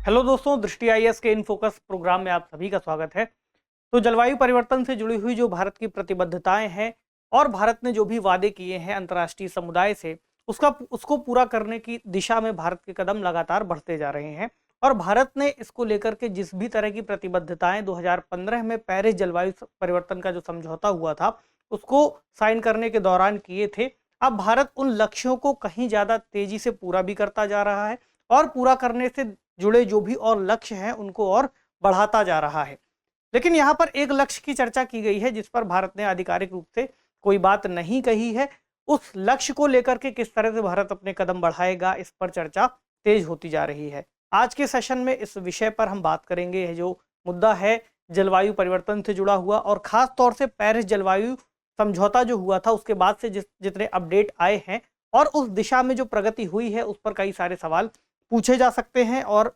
Hello दोस्तों, दृष्टि IAS के इन फोकस प्रोग्राम में आप सभी का स्वागत है। तो जलवायु परिवर्तन से जुड़ी हुई जो भारत की प्रतिबद्धताएं हैं और भारत ने जो भी वादे किए हैं अंतर्राष्ट्रीय समुदाय से उसको पूरा करने की दिशा में भारत के कदम लगातार बढ़ते जा रहे हैं। और भारत ने इसको लेकर के जिस भी तरह की प्रतिबद्धताएं 2015 में पेरिस जलवायु परिवर्तन का जो समझौता हुआ था उसको साइन करने के दौरान किए थे, अब भारत उन लक्ष्यों को कहीं ज्यादा तेजी से पूरा भी करता जा रहा है और पूरा करने से जुड़े जो भी और लक्ष्य हैं उनको और बढ़ाता जा रहा है। लेकिन यहाँ पर एक लक्ष्य की चर्चा की गई है जिस पर भारत ने आधिकारिक रूप से कोई बात नहीं कही है। उस लक्ष्य को लेकर के किस तरह से भारत अपने कदम बढ़ाएगा, इस पर चर्चा तेज होती जा रही है। आज के सेशन में इस विषय पर हम बात करेंगे। यह जो मुद्दा है जलवायु परिवर्तन से जुड़ा हुआ और खास तौर से पेरिस जलवायु समझौता जो हुआ था उसके बाद से जितने अपडेट आए हैं और उस दिशा में जो प्रगति हुई है उस पर कई सारे सवाल पूछे जा सकते हैं और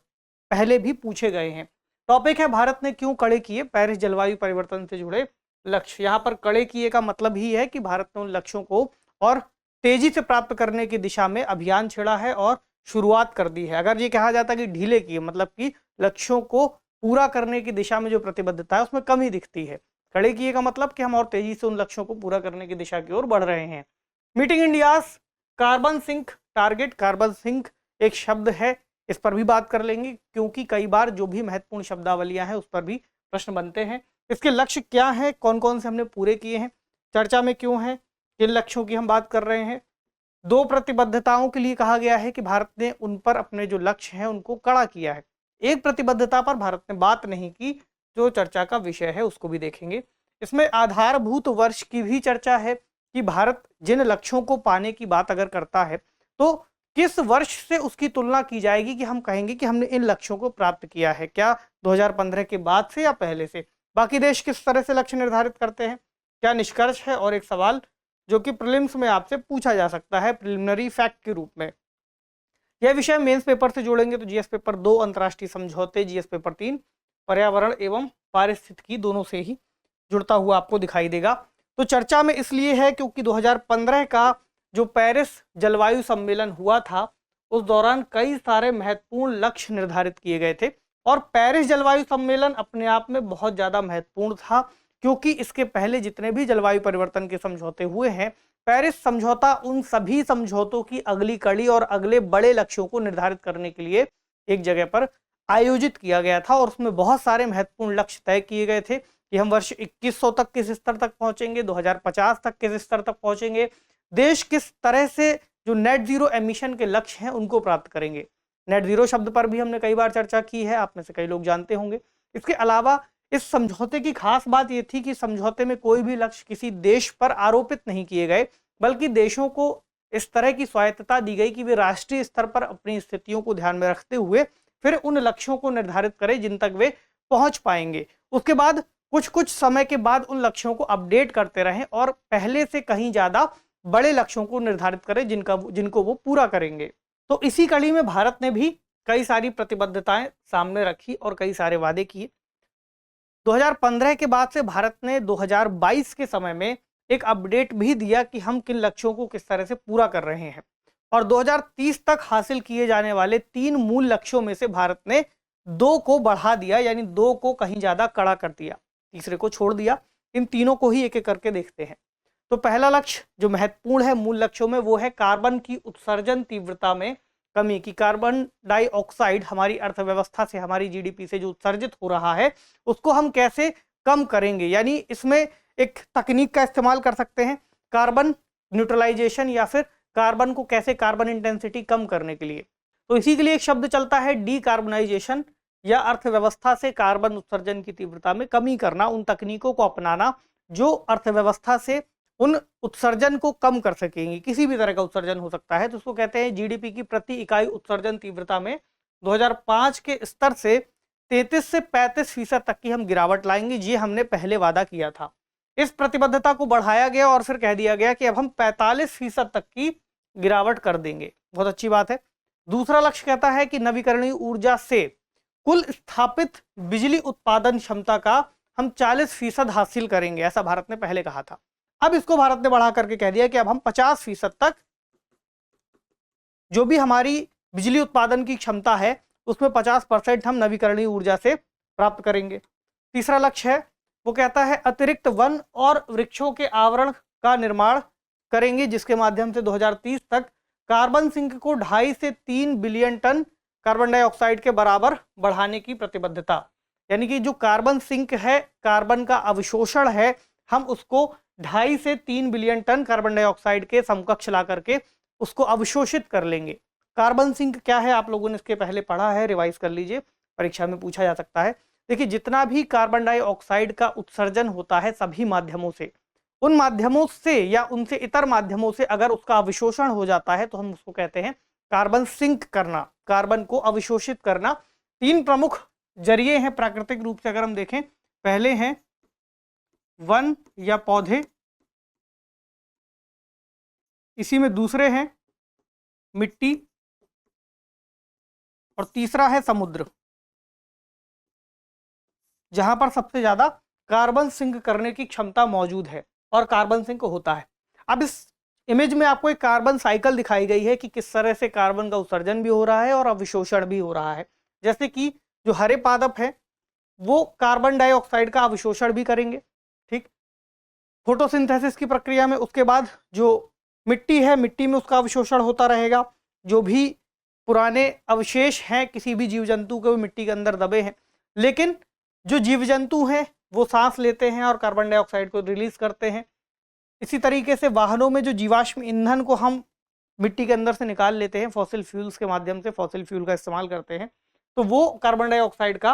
पहले भी पूछे गए हैं। टॉपिक है भारत ने क्यों कड़े किए पेरिस जलवायु परिवर्तन से जुड़े लक्ष्य। यहाँ पर कड़े किए का मतलब ही है कि भारत ने उन लक्ष्यों को और तेजी से प्राप्त करने की दिशा में अभियान छेड़ा है और शुरुआत कर दी है। अगर ये कहा जाता कि ढीले किए, मतलब कि लक्ष्यों को पूरा करने की दिशा में जो प्रतिबद्धता है उसमें कमी दिखती है। कड़े किए का मतलब कि हम और तेजी से उन लक्ष्यों को पूरा करने की दिशा की ओर बढ़ रहे हैं। Meeting India's carbon sink target, carbon sink एक शब्द है, इस पर भी बात कर लेंगे क्योंकि कई बार जो भी महत्वपूर्ण शब्दावलियां हैं उस पर भी प्रश्न बनते हैं। इसके लक्ष्य क्या हैं, कौन कौन से हमने पूरे किए हैं, चर्चा में क्यों है, किन लक्ष्यों की हम बात कर रहे हैं। दो प्रतिबद्धताओं के लिए कहा गया है कि भारत ने उन पर अपने जो लक्ष्य हैं उनको कड़ा किया है। एक प्रतिबद्धता पर भारत ने बात नहीं की जो चर्चा का विषय है, उसको भी देखेंगे। इसमें आधारभूत वर्ष की भी चर्चा है कि भारत जिन लक्ष्यों को पाने की बात अगर करता है तो किस वर्ष से उसकी तुलना की जाएगी कि हम कहेंगे कि हमने इन लक्ष्यों को प्राप्त किया है। क्या 2015 के बाद से या पहले से? बाकी देश किस तरह से लक्ष्य निर्धारित करते हैं, क्या निष्कर्ष है? और एक सवाल जो कि प्रीलिम्स में आपसे पूछा जा सकता है प्रिलिमिनरी फैक्ट के रूप में। यह विषय मेंस पेपर से जोड़ेंगे तो जीएस पेपर 2 अंतर्राष्ट्रीय समझौते, जीएस पेपर 3 पर्यावरण एवं पारिस्थितिकी, दोनों से ही जुड़ता हुआ आपको दिखाई देगा। तो चर्चा में इसलिए है क्योंकि 2015 का जो पेरिस जलवायु सम्मेलन हुआ था उस दौरान कई सारे महत्वपूर्ण लक्ष्य निर्धारित किए गए थे और पेरिस जलवायु सम्मेलन अपने आप में बहुत ज़्यादा महत्वपूर्ण था क्योंकि इसके पहले जितने भी जलवायु परिवर्तन के समझौते हुए हैं, पेरिस समझौता उन सभी समझौतों की अगली कड़ी और अगले बड़े लक्ष्यों को निर्धारित करने के लिए एक जगह पर आयोजित किया गया था और उसमें बहुत सारे महत्वपूर्ण लक्ष्य तय किए गए थे कि हम वर्ष 2100 तक किस स्तर तक पहुंचेंगे, 2050 तक किस स्तर तक पहुंचेंगे, देश किस तरह से जो नेट जीरो एमिशन के लक्ष्य हैं उनको प्राप्त करेंगे। नेट जीरो शब्द पर भी हमने कई बार चर्चा की है, आप में से कई लोग जानते होंगे। इसके अलावा इस समझौते की खास बात यह थी कि समझौते में कोई भी लक्ष्य किसी देश पर आरोपित नहीं किए गए, बल्कि देशों को इस तरह की स्वायत्तता दी गई कि वे राष्ट्रीय स्तर पर अपनी स्थितियों को ध्यान में रखते हुए फिर उन लक्ष्यों को निर्धारित करें जिन तक वे पहुंच पाएंगे। उसके बाद कुछ समय के बाद उन लक्ष्यों को अपडेट करते रहें और पहले से कहीं ज्यादा बड़े लक्ष्यों को निर्धारित करें जिनको वो पूरा करेंगे। तो इसी कड़ी में भारत ने भी कई सारी प्रतिबद्धताएं सामने रखी और कई सारे वादे किए। 2015 के बाद से भारत ने 2022 के समय में एक अपडेट भी दिया कि हम किन लक्ष्यों को किस तरह से पूरा कर रहे हैं और 2030 तक हासिल किए जाने वाले 3 मूल लक्ष्यों में से भारत ने 2 को बढ़ा दिया, यानी 2 को कहीं ज्यादा कड़ा कर दिया, तीसरे को छोड़ दिया। इन तीनों को ही एक एक करके देखते हैं। तो पहला लक्ष्य जो महत्वपूर्ण है मूल लक्ष्यों में वो है कार्बन की उत्सर्जन तीव्रता में कमी की। कार्बन डाइऑक्साइड हमारी अर्थव्यवस्था से, हमारी जीडीपी से जो उत्सर्जित हो रहा है उसको हम कैसे कम करेंगे, यानी इसमें एक तकनीक का इस्तेमाल कर सकते हैं कार्बन न्यूट्रलाइजेशन या फिर कार्बन को कैसे, कार्बन इंटेंसिटी कम करने के लिए। तो इसी के लिए एक शब्द चलता है डीकार्बनाइजेशन या अर्थव्यवस्था से कार्बन उत्सर्जन की तीव्रता में कमी करना, उन तकनीकों को अपनाना जो अर्थव्यवस्था से उन उत्सर्जन को कम कर सकेंगी। किसी भी तरह का उत्सर्जन हो सकता है, तो उसको कहते हैं जीडीपी की प्रति इकाई उत्सर्जन तीव्रता में 2005 के स्तर से 33 से 35% तक की हम गिरावट लाएंगे। ये हमने पहले वादा किया था। इस प्रतिबद्धता को बढ़ाया गया और फिर कह दिया गया कि अब हम 45% तक की गिरावट कर देंगे। बहुत अच्छी बात है। दूसरा लक्ष्य कहता है कि नवीकरणीय ऊर्जा से कुल स्थापित बिजली उत्पादन क्षमता का हम 40% हासिल करेंगे, ऐसा भारत ने पहले कहा था। अब इसको भारत ने बढ़ा करके कह दिया कि अब हम 50% तक जो भी हमारी बिजली उत्पादन की क्षमता है उसमें 50% हम नवीकरणीय ऊर्जा से प्राप्त करेंगे। तीसरा लक्ष्य है वो कहता है अतिरिक्त वन और वृक्षों के आवरण का निर्माण करेंगे, जिसके माध्यम से 2030 तक कार्बन सिंक को 2.5 से 3 बिलियन टन कार्बन डाइऑक्साइड के बराबर बढ़ाने की प्रतिबद्धता। यानी कि जो कार्बन सिंक है, कार्बन का अवशोषण है, हम उसको 2.5 से 3 बिलियन टन कार्बन डाइऑक्साइड के समकक्ष ला करके उसको अवशोषित कर लेंगे। कार्बन सिंक क्या है, आप लोगों ने इसके पहले पढ़ा है, रिवाइज कर लीजिए, परीक्षा में पूछा जा सकता है। देखिए, जितना भी कार्बन डाइऑक्साइड का उत्सर्जन होता है सभी माध्यमों से, उन माध्यमों से या उनसे इतर माध्यमों से अगर उसका अवशोषण हो जाता है तो हम उसको कहते हैं कार्बन सिंक करना, कार्बन को अवशोषित करना। 3 प्रमुख जरिए हैं प्राकृतिक रूप से अगर हम देखें। पहले हैं वन या पौधे, इसी में दूसरे हैं मिट्टी, और तीसरा है समुद्र, जहां पर सबसे ज्यादा कार्बन सिंक करने की क्षमता मौजूद है और कार्बन सिंक होता है। अब इस इमेज में आपको एक कार्बन साइकिल दिखाई गई है कि किस तरह से कार्बन का उत्सर्जन भी हो रहा है और अवशोषण भी हो रहा है। जैसे कि जो हरे पादप है वो कार्बन डाइऑक्साइड का अवशोषण भी करेंगे, ठीक, फोटोसिंथेसिस की प्रक्रिया में। उसके बाद जो मिट्टी है, मिट्टी में उसका अवशोषण होता रहेगा। जो भी पुराने अवशेष हैं किसी भी जीव जंतु के, वो मिट्टी के अंदर दबे हैं, लेकिन जो जीव जंतु हैं वो सांस लेते हैं और कार्बन डाइऑक्साइड को रिलीज करते हैं। इसी तरीके से वाहनों में जो जीवाश्म ईंधन को हम मिट्टी के अंदर से निकाल लेते हैं, फॉसिल फ्यूल्स के माध्यम से फॉसिल फ्यूल का इस्तेमाल करते हैं, तो वो कार्बन डाइऑक्साइड का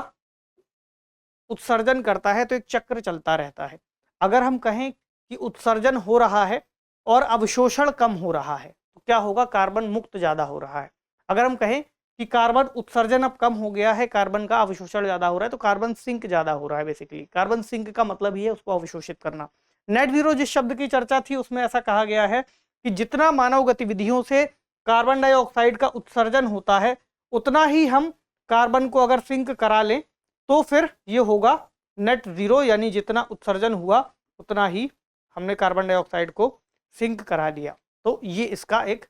उत्सर्जन करता है। तो एक चक्र चलता रहता है। अगर हम कहें कि उत्सर्जन हो रहा है और अवशोषण कम हो रहा है तो क्या होगा, कार्बन मुक्त ज्यादा हो रहा है। अगर हम कहें कि कार्बन उत्सर्जन अब कम हो गया है, कार्बन का अवशोषण ज्यादा हो रहा है, तो कार्बन सिंक ज्यादा हो रहा है। बेसिकली कार्बन सिंक का मतलब ही है उसको अवशोषित करना। नेट जीरो जिस शब्द की चर्चा थी उसमें ऐसा कहा गया है कि जितना मानव गतिविधियों से कार्बन डाइऑक्साइड का उत्सर्जन होता है उतना ही हम कार्बन को अगर सिंक करा लें तो फिर ये होगा नेट जीरो, यानी जितना उत्सर्जन हुआ उतना ही हमने कार्बन डाइऑक्साइड को सिंक करा लिया। तो ये इसका एक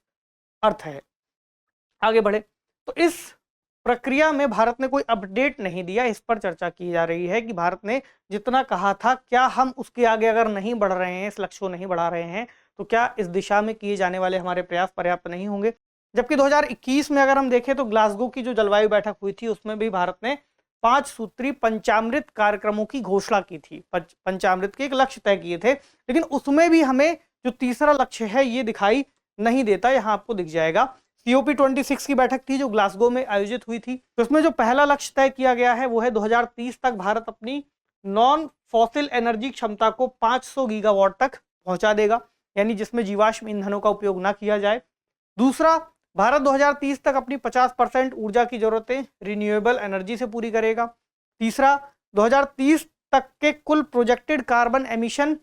अर्थ है। आगे बढ़े तो इस प्रक्रिया में भारत ने कोई अपडेट नहीं दिया। इस पर चर्चा की जा रही है कि भारत ने जितना कहा था, क्या हम उसके आगे अगर नहीं बढ़ रहे हैं, इस लक्ष्य को नहीं बढ़ा रहे हैं, तो क्या इस दिशा में किए जाने वाले हमारे प्रयास पर्याप्त नहीं होंगे। जबकि 2021 में अगर हम देखें तो ग्लासगो की जो जलवायु बैठक हुई थी उसमें भी भारत ने 5 सूत्री पंचामृत कार्यक्रमों की घोषणा की थी। पंचामृत के एक लक्ष्य तय किए थे, लेकिन उसमें भी हमें जो तीसरा लक्ष्य है ये दिखाई नहीं देता। यहाँ आपको दिख जाएगा। COP26 की बैठक थी जो ग्लासगो में आयोजित हुई थी, तो उसमें जो पहला लक्ष्य तय किया गया है वो है 2030 तक भारत अपनी नॉन फॉसिल एनर्जी क्षमता को 500 गीगावाट तक पहुंचा देगा, यानी जिसमें जीवाश्म ईंधनों का उपयोग ना किया जाए। दूसरा, भारत 2030 तक अपनी 50% ऊर्जा की जरूरतें रिन्यूएबल एनर्जी से पूरी करेगा। तीसरा, 2030 तक के कुल प्रोजेक्टेड कार्बन एमिशन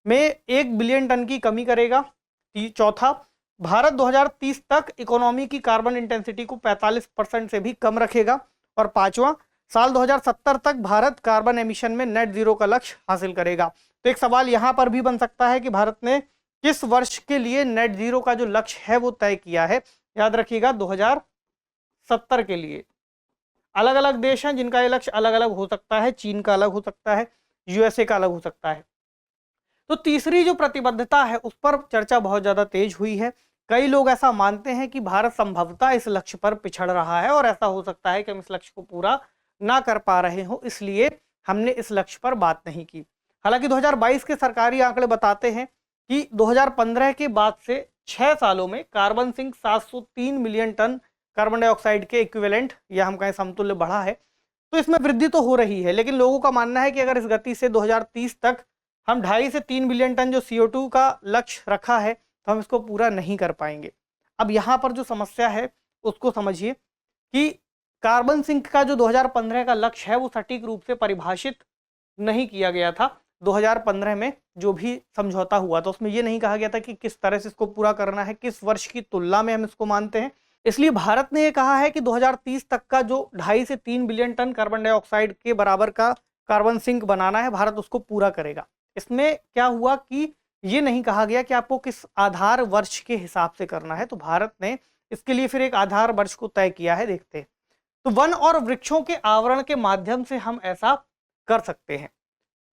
में 1 बिलियन टन की कमी करेगा। चौथा, भारत 2030 तक इकोनॉमी की कार्बन इंटेंसिटी को 45% से भी कम रखेगा। और पांचवा, साल 2070 तक भारत कार्बन एमिशन में नेट जीरो का लक्ष्य हासिल करेगा। तो एक सवाल यहां पर भी बन सकता है कि भारत ने किस वर्ष के लिए नेट जीरो का जो लक्ष्य है वो तय किया है। याद रखिएगा 2070 के लिए। अलग अलग देश हैं जिनका ये लक्ष्य अलग अलग हो सकता है। चीन का अलग हो सकता है, USA का अलग हो सकता है। तो तीसरी जो प्रतिबद्धता है उस पर चर्चा बहुत ज्यादा तेज हुई है। कई लोग ऐसा मानते हैं कि भारत संभवतः इस लक्ष्य पर पिछड़ रहा है और ऐसा हो सकता है कि हम इस लक्ष्य को पूरा ना कर पा रहे हो, इसलिए हमने इस लक्ष्य पर बात नहीं की। हालांकि 2022 के सरकारी आंकड़े बताते हैं कि 2015 के बाद से 6 सालों में carbon sink 703 million tonne carbon dioxide के इक्विवेलेंट या हम कहें समतुल्य बढ़ा है। तो इसमें वृद्धि तो हो रही है, लेकिन लोगों का मानना है कि अगर इस गति से 2030 तक हम 2.5 से 3 बिलियन टन जो CO2 का लक्ष्य रखा है तो हम इसको पूरा नहीं कर पाएंगे। अब यहाँ पर जो समस्या है उसको समझिए कि कार्बन सिंक का जो 2015 का लक्ष्य है वो सटीक रूप से परिभाषित नहीं किया गया था। 2015 में जो भी समझौता हुआ था उसमें ये नहीं कहा गया था कि किस तरह से इसको पूरा करना है, किस वर्ष की तुलना में हम इसको मानते हैं। इसलिए भारत ने ये कहा है कि 2030 तक का जो 2.5 से 3 बिलियन टन कार्बन डाइऑक्साइड के बराबर का कार्बन सिंक बनाना है, भारत उसको पूरा करेगा। इसमें क्या हुआ कि ये नहीं कहा गया कि आपको किस आधार वर्ष के हिसाब से करना है, तो भारत ने इसके लिए फिर एक आधार वर्ष को तय किया है। देखते हैं तो वन और वृक्षों के आवरण के माध्यम से हम ऐसा कर सकते हैं।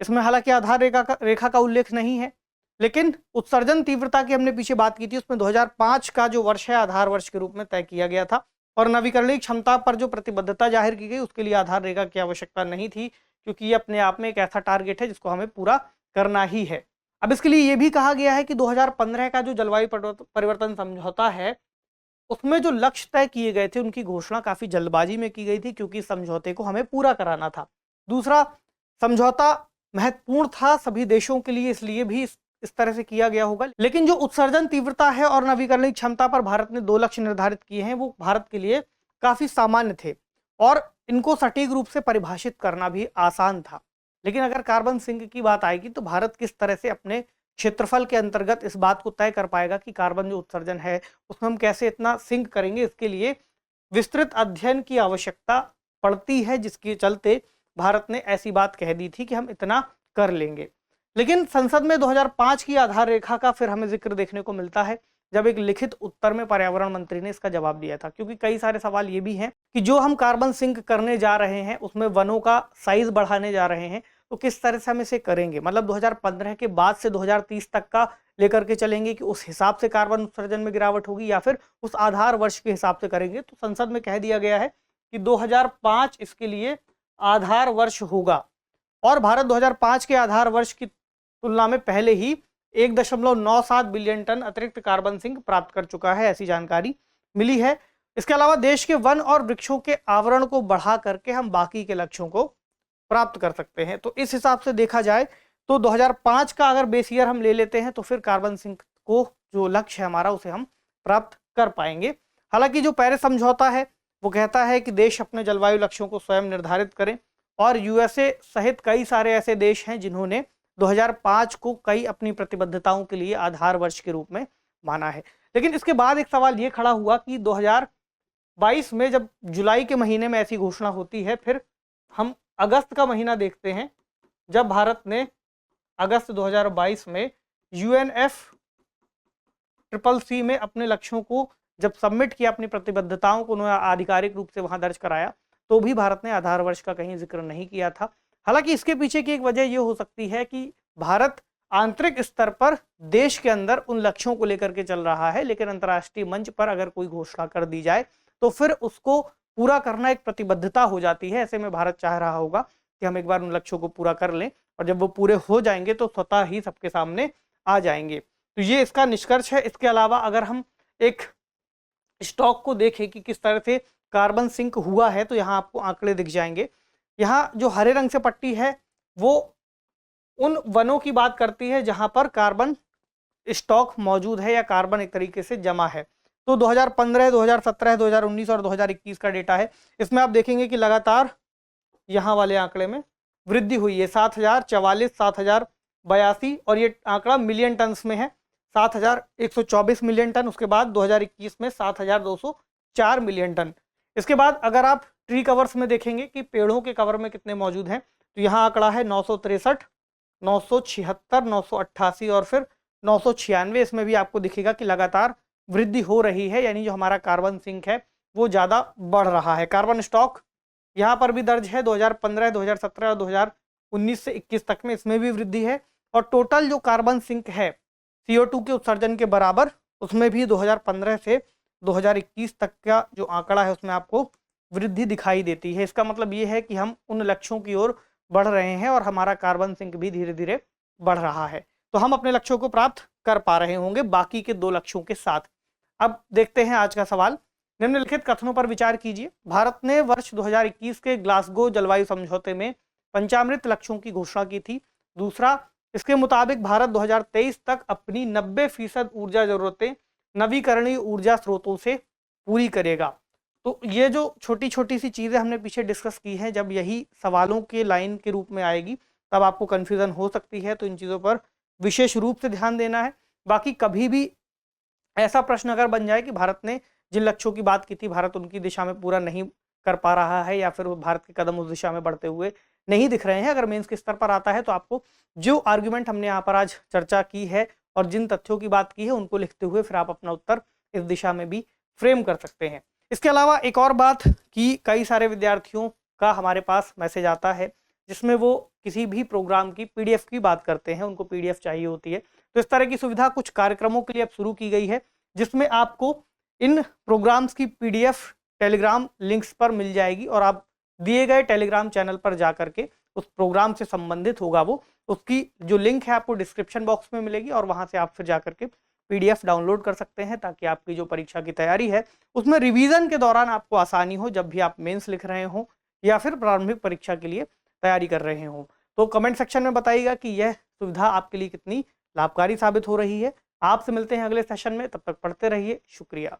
इसमें हालांकि आधार रेखा का उल्लेख नहीं है, लेकिन उत्सर्जन तीव्रता की हमने पीछे बात की थी, उसमें 2005 का जो वर्ष है आधार वर्ष के रूप में तय किया गया था, और नवीकरणीय क्षमता पर जो प्रतिबद्धता जाहिर की गई उसके लिए आधार रेखा की आवश्यकता नहीं थी, क्योंकि ये अपने आप में एक ऐसा टारगेट है जिसको हमें पूरा करना ही है। अब इसके लिए ये भी कहा गया है कि 2015 का जो जलवायु परिवर्तन समझौता है उसमें जो लक्ष्य तय किए गए थे उनकी घोषणा काफी जल्दबाजी में की गई थी, क्योंकि इस समझौते को हमें पूरा कराना था। दूसरा, समझौता महत्वपूर्ण था सभी देशों के लिए, इसलिए भी इस तरह से किया गया होगा। लेकिन जो उत्सर्जन तीव्रता है और नवीकरणीय क्षमता पर भारत ने 2 लक्ष्य निर्धारित किए हैं, वो भारत के लिए काफी सामान्य थे और इनको सटीक रूप से परिभाषित करना भी आसान था। लेकिन अगर कार्बन सिंक की बात आएगी तो भारत किस तरह से अपने क्षेत्रफल के अंतर्गत इस बात को तय कर पाएगा कि कार्बन जो उत्सर्जन है उसमें हम कैसे इतना सिंक करेंगे, इसके लिए विस्तृत अध्ययन की आवश्यकता पड़ती है, जिसके चलते भारत ने ऐसी बात कह दी थी कि हम इतना कर लेंगे। लेकिन संसद में 2005 की आधार रेखा का फिर हमें जिक्र देखने को मिलता है, जब एक लिखित उत्तर में पर्यावरण मंत्री ने इसका जवाब दिया था, क्योंकि कई सारे सवाल ये भी हैं कि जो हम कार्बन सिंक करने जा रहे हैं उसमें वनों का साइज बढ़ाने जा रहे हैं, तो किस तरह से हम इसे करेंगे, मतलब 2015 के बाद से 2030 तक का लेकर के चलेंगे कि उस हिसाब से कार्बन उत्सर्जन में गिरावट होगी, या फिर उस आधार वर्ष के हिसाब से करेंगे। तो संसद में कह दिया गया है कि 2005 इसके लिए आधार वर्ष होगा, और भारत 2005 के आधार वर्ष की तुलना में पहले ही 1.97 बिलियन टन अतिरिक्त कार्बन सिंक प्राप्त कर चुका है, ऐसी जानकारी मिली है। इसके अलावा देश के वन और वृक्षों के आवरण को बढ़ा करके हम बाकी के लक्ष्यों को प्राप्त कर सकते हैं। तो इस हिसाब से देखा जाए तो 2005 का अगर बेस ईयर हम ले लेते हैं तो फिर कार्बन सिंक को जो लक्ष्य है हमारा उसे हम प्राप्त कर पाएंगे। हालांकि जो पेरिस समझौता है वो कहता है कि देश अपने जलवायु लक्ष्यों को स्वयं निर्धारित करें, और यूएसए सहित कई सारे ऐसे देश हैं जिन्होंने 2005 को कई अपनी प्रतिबद्धताओं के लिए आधार वर्ष के रूप में माना है। लेकिन इसके बाद एक सवाल ये खड़ा हुआ कि 2022 में जब जुलाई के महीने में ऐसी घोषणा होती है, फिर हम अगस्त का महीना देखते हैं जब भारत ने अगस्त 2022 में UNFCCC में अपने लक्ष्यों को जब सबमिट किया, अपनी प्रतिबद्धताओं को उन्होंने आधिकारिक रूप से वहां दर्ज कराया, तो भी भारत ने आधार वर्ष का कहीं जिक्र नहीं किया था। हालांकि इसके पीछे की एक वजह यह हो सकती है कि भारत आंतरिक स्तर पर देश के अंदर उन लक्ष्यों को लेकर के चल रहा है, लेकिन अंतर्राष्ट्रीय मंच पर अगर कोई घोषणा कर दी जाए तो फिर उसको पूरा करना एक प्रतिबद्धता हो जाती है। ऐसे में भारत चाह रहा होगा कि हम एक बार उन लक्ष्यों को पूरा कर लें, और जब वो पूरे हो जाएंगे तो स्वतः ही सबके सामने आ जाएंगे। तो ये इसका निष्कर्ष है। इसके अलावा अगर हम एक स्टॉक को देखें कि किस तरह से कार्बन सिंक हुआ है, तो यहाँ आपको आंकड़े दिख जाएंगे। यहाँ जो हरे रंग से पट्टी है वो उन वनों की बात करती है जहां पर कार्बन स्टॉक मौजूद है या कार्बन एक तरीके से जमा है। तो 2015, 2017, 2019 और 2021 का डेटा है। इसमें आप देखेंगे कि लगातार यहाँ वाले आंकड़े में वृद्धि हुई है, 7044, 7082, और ये आंकड़ा मिलियन टन में है, 7124 मिलियन टन। उसके बाद 2021 में 7204 मिलियन टन। इसके बाद अगर आप ट्री कवर्स में देखेंगे कि पेड़ों के कवर में कितने मौजूद हैं, तो यहाँ आंकड़ा है 963, 976, 988 और फिर 996। इसमें भी आपको दिखेगा कि लगातार वृद्धि हो रही है, यानी जो हमारा कार्बन सिंक है वो ज़्यादा बढ़ रहा है। कार्बन स्टॉक यहाँ पर भी दर्ज है 2015, 2017 और 2019 से 21 तक में, इसमें भी वृद्धि है। और टोटल जो कार्बन सिंक है CO2 के उत्सर्जन के बराबर, उसमें भी 2015 से 2021 तक का जो आंकड़ा है उसमें आपको वृद्धि दिखाई देती है। इसका मतलब ये है कि हम उन लक्ष्यों की ओर बढ़ रहे हैं और हमारा कार्बन सिंक भी धीरे धीरे बढ़ रहा है। तो हम अपने लक्ष्यों को प्राप्त कर पा रहे होंगे बाकी के 2 लक्ष्यों के साथ। अब देखते हैं आज का सवाल। निम्नलिखित कथनों पर विचार कीजिए। भारत ने वर्ष 2021 के ग्लासगो जलवायु समझौते में पंचामृत लक्ष्यों की घोषणा की थी। दूसरा, इसके मुताबिक भारत 2023 तक अपनी 90% ऊर्जा जरूरतें नवीकरणीय ऊर्जा स्रोतों से पूरी करेगा। तो ये जो छोटी छोटी सी चीज़ें हमने पीछे डिस्कस की हैं, जब यही सवालों के लाइन के रूप में आएगी तब आपको कन्फ्यूज़न हो सकती है, तो इन चीज़ों पर विशेष रूप से ध्यान देना है। बाकी कभी भी ऐसा प्रश्न अगर बन जाए कि भारत ने जिन लक्ष्यों की बात की थी भारत उनकी दिशा में पूरा नहीं कर पा रहा है, या फिर भारत के कदम उस दिशा में बढ़ते हुए नहीं दिख रहे हैं, अगर मेंस के स्तर पर आता है तो आपको जो आर्ग्यूमेंट हमने यहाँ पर आज चर्चा की है और जिन तथ्यों की बात की है उनको लिखते हुए फिर आप अपना उत्तर इस दिशा में भी फ्रेम कर सकते हैं। इसके अलावा एक और बात कि कई सारे विद्यार्थियों का हमारे पास मैसेज आता है जिसमें वो किसी भी प्रोग्राम की पीडीएफ की बात करते हैं, उनको पीडीएफ चाहिए होती है। तो इस तरह की सुविधा कुछ कार्यक्रमों के लिए अब शुरू की गई है, जिसमें आपको इन प्रोग्राम्स की पीडीएफ टेलीग्राम लिंक्स पर मिल जाएगी और आप दिए गए टेलीग्राम चैनल पर जा करके उस प्रोग्राम से संबंधित होगा वो, उसकी जो लिंक है आपको डिस्क्रिप्शन बॉक्स में मिलेगी और वहां से आप फिर जा करके पीडीएफ डाउनलोड कर सकते हैं, ताकि आपकी जो परीक्षा की तैयारी है उसमें रिवीजन के दौरान आपको आसानी हो, जब भी आप मेंस लिख रहे हो या फिर प्रारंभिक परीक्षा के लिए तैयारी कर रहे हो। तो कमेंट सेक्शन में बताइएगा कि यह सुविधा आपके लिए कितनी लाभकारी साबित हो रही है। आपसे मिलते हैं अगले सेशन में, तब तक पढ़ते रहिए। शुक्रिया।